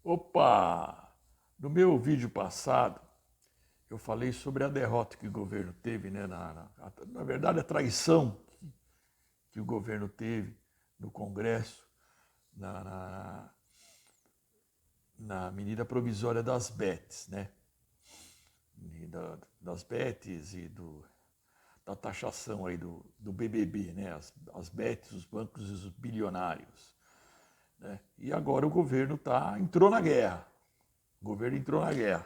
Opa! No meu vídeo passado, eu falei sobre a derrota que o governo teve, né? Na verdade, a traição que o governo teve no Congresso, na, na, na medida provisória das BETs, né? Das BETs e da taxação aí do BBB, né? As BETs, os bancos e os bilionários. Né? E agora o governo entrou na guerra. O governo entrou na guerra.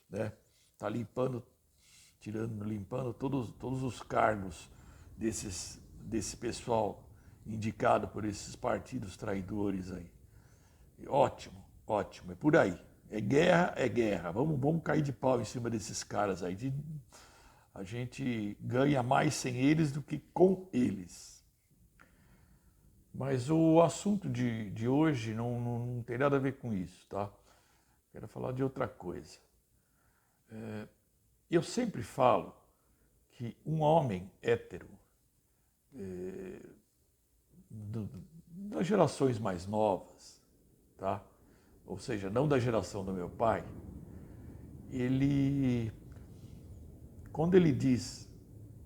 Né? Está limpando todos os cargos desse pessoal indicado por esses partidos traidores aí. E ótimo, ótimo, é por aí. É guerra, é guerra. Vamos cair de pau em cima desses caras aí. A gente ganha mais sem eles do que com eles. Mas o assunto de hoje não tem nada a ver com isso, tá? Quero falar de outra coisa. Eu sempre falo que um homem hétero, das gerações mais novas, tá? Ou seja, não da geração do meu pai, ele, quando ele diz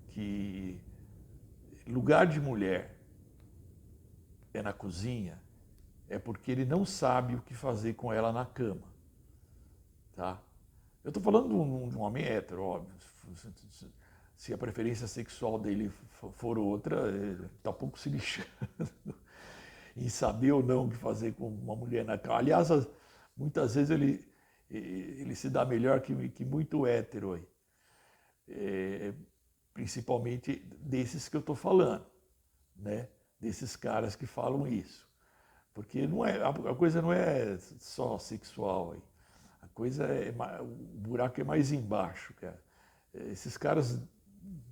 que lugar de mulher é na cozinha, é porque ele não sabe o que fazer com ela na cama, tá? Eu estou falando de um homem hétero, óbvio. Se a preferência sexual dele for outra, ele está pouco se lixando em saber ou não o que fazer com uma mulher na cama. Aliás, muitas vezes ele se dá melhor que muito hétero aí. Principalmente desses que eu estou falando, né? Desses caras que falam isso. Porque a coisa não é só sexual aí. A coisa o buraco é mais embaixo, cara. Esses caras,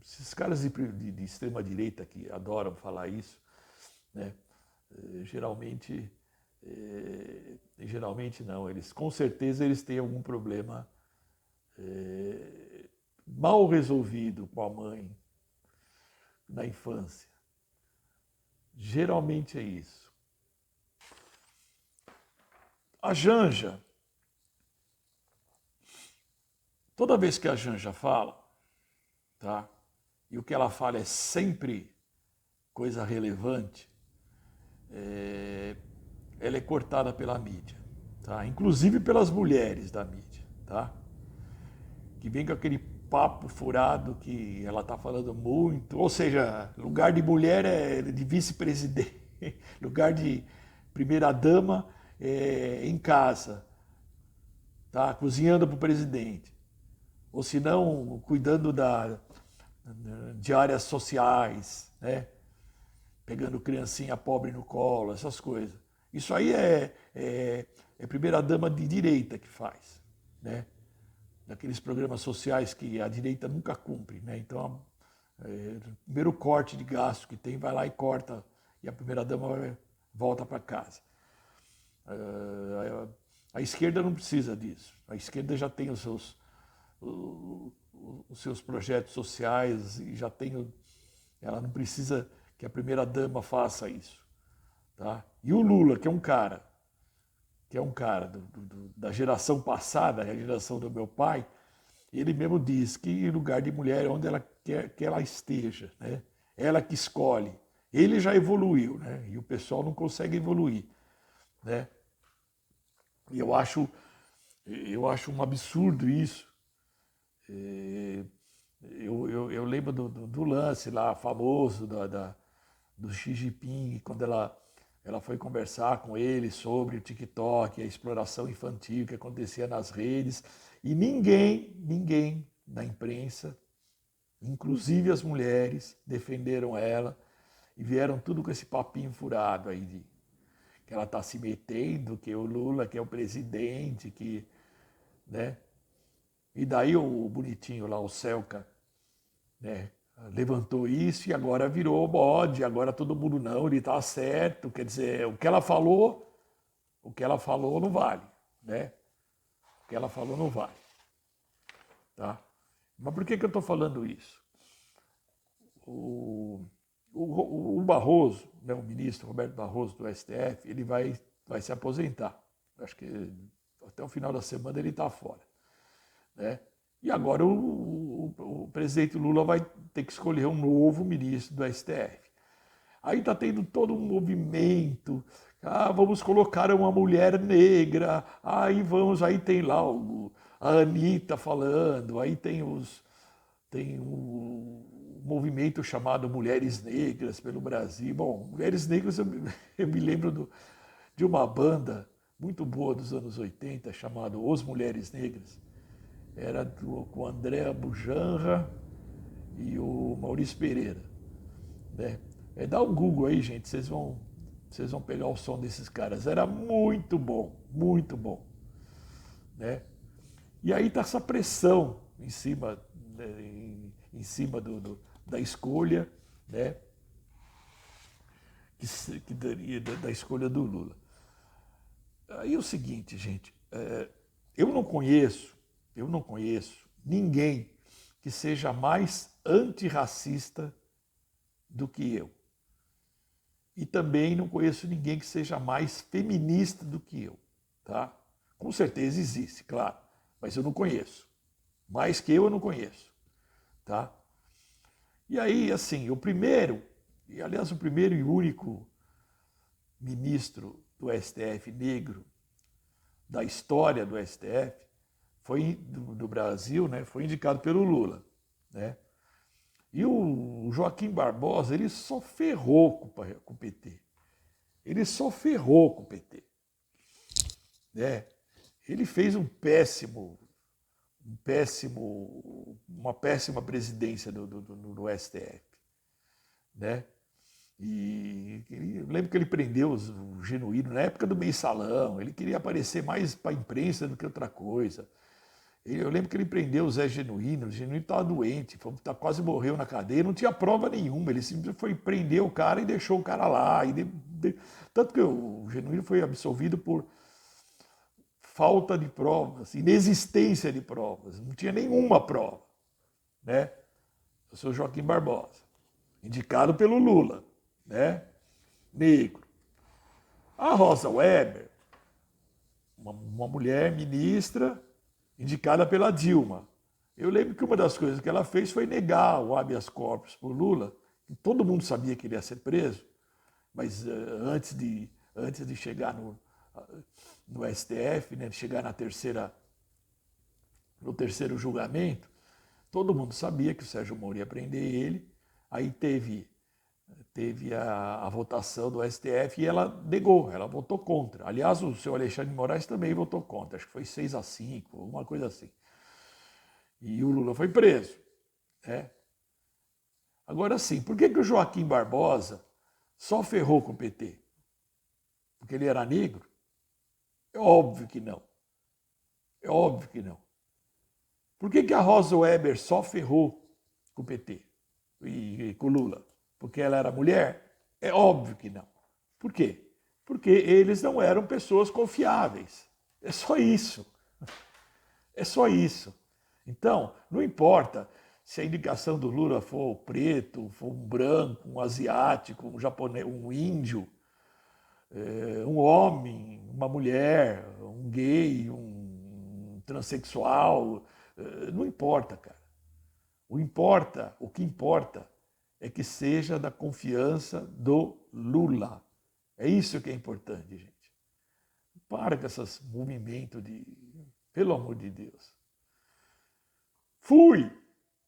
esses caras de extrema direita que adoram falar isso, né? Geralmente, geralmente não. Eles com certeza eles têm algum problema mal resolvido com a mãe na infância. Geralmente é isso. A Janja, toda vez que a Janja fala, tá? E o que ela fala é sempre coisa relevante, ela é cortada pela mídia, tá? Inclusive pelas mulheres da mídia, tá? Que vem com aquele papo furado que ela tá falando muito, ou seja, lugar de mulher é de vice-presidente, lugar de primeira-dama é em casa, tá? Cozinhando para o presidente. Ou se não, cuidando de áreas sociais, né? Pegando criancinha pobre no colo, essas coisas. Isso aí é primeira-dama de direita que faz, né? Daqueles programas sociais que a direita nunca cumpre, né? Então, o primeiro corte de gasto que tem, vai lá e corta, e a primeira-dama volta para casa. A esquerda não precisa disso. A esquerda já tem os seus projetos sociais e já tem. Ela não precisa que a primeira-dama faça isso. Tá? E o Lula, que é um cara da geração passada, a geração do meu pai, ele mesmo diz que lugar de mulher é onde ela quer que ela esteja, né? Ela que escolhe. Ele já evoluiu, né? E o pessoal não consegue evoluir, né? E eu acho um absurdo isso. Eu lembro do lance lá famoso do Xi Jinping, quando ela foi conversar com ele sobre o TikTok, a exploração infantil que acontecia nas redes, e ninguém da imprensa, inclusive as mulheres, defenderam ela e vieram tudo com esse papinho furado aí que ela está se metendo, que o Lula que é o presidente, que, né? E daí o bonitinho lá, o Celca, né, levantou isso e agora virou bode, agora todo mundo não, ele está certo, quer dizer, o que ela falou não vale, né? O que ela falou não vale, tá? Mas por que eu estou falando isso? O, o Barroso, né, o ministro Roberto Barroso do STF, ele vai se aposentar, Acho que até o final da semana ele está fora. Né? E agora o presidente Lula vai ter que escolher um novo ministro do STF. Aí está tendo todo um movimento. Vamos colocar uma mulher negra. Aí tem lá a Anitta falando. Aí tem o movimento chamado Mulheres Negras pelo Brasil. Bom, Mulheres Negras eu me lembro de uma banda muito boa dos anos 80 chamada Os Mulheres Negras. Era com o André Bujanra e o Maurício Pereira. Né? Dá um Google aí, gente, vocês vão pegar o som desses caras. Era muito bom, muito bom. Né? E aí está essa pressão em cima, né, em cima da escolha, né? que daria da escolha do Lula. Aí é o seguinte, gente, eu não conheço ninguém que seja mais antirracista do que eu. E também não conheço ninguém que seja mais feminista do que eu, tá? Com certeza existe, claro, mas eu não conheço. Mais que eu não conheço, tá? E aí, assim, o primeiro e único ministro do STF negro da história do STF foi do Brasil, né? Foi indicado pelo Lula, né? E o Joaquim Barbosa, ele só ferrou com o PT. Ele só ferrou com o PT. Né? Ele fez uma péssima presidência do STF. Né? E eu lembro que ele prendeu o Genuíno na época do mensalão. Ele queria aparecer mais para a imprensa do que outra coisa. Eu lembro que ele prendeu o Genuíno estava doente, quase morreu na cadeia, não tinha prova nenhuma, ele simplesmente foi prender o cara e deixou o cara lá. Tanto que o Genuíno foi absolvido por falta de provas, inexistência de provas, não tinha nenhuma prova. Né? Eu sou Joaquim Barbosa, indicado pelo Lula, né? Negro. A Rosa Weber, uma mulher ministra, indicada pela Dilma. Eu lembro que uma das coisas que ela fez foi negar o habeas corpus por Lula. Todo mundo sabia que ele ia ser preso, mas antes de chegar no STF, né, de chegar no terceiro julgamento, todo mundo sabia que o Sérgio Moro ia prender ele. Aí teve a votação do STF e ela negou, ela votou contra. Aliás, o senhor Alexandre de Moraes também votou contra, acho que foi 6-5, alguma coisa assim. E o Lula foi preso. Né? Agora sim, por que o Joaquim Barbosa só ferrou com o PT? Porque ele era negro? É óbvio que não. É óbvio que não. Por que a Rosa Weber só ferrou com o PT e com o Lula? Porque ela era mulher? É óbvio que não. Por quê? Porque eles não eram pessoas confiáveis. É só isso. É só isso. Então, não importa se a indicação do Lula for preto, for um branco, um asiático, um japonês, um índio, um homem, uma mulher, um gay, um transexual, não importa, cara. O que importa é que seja da confiança do Lula. É isso que é importante, gente. Para com esses movimentos de... Pelo amor de Deus. Fui!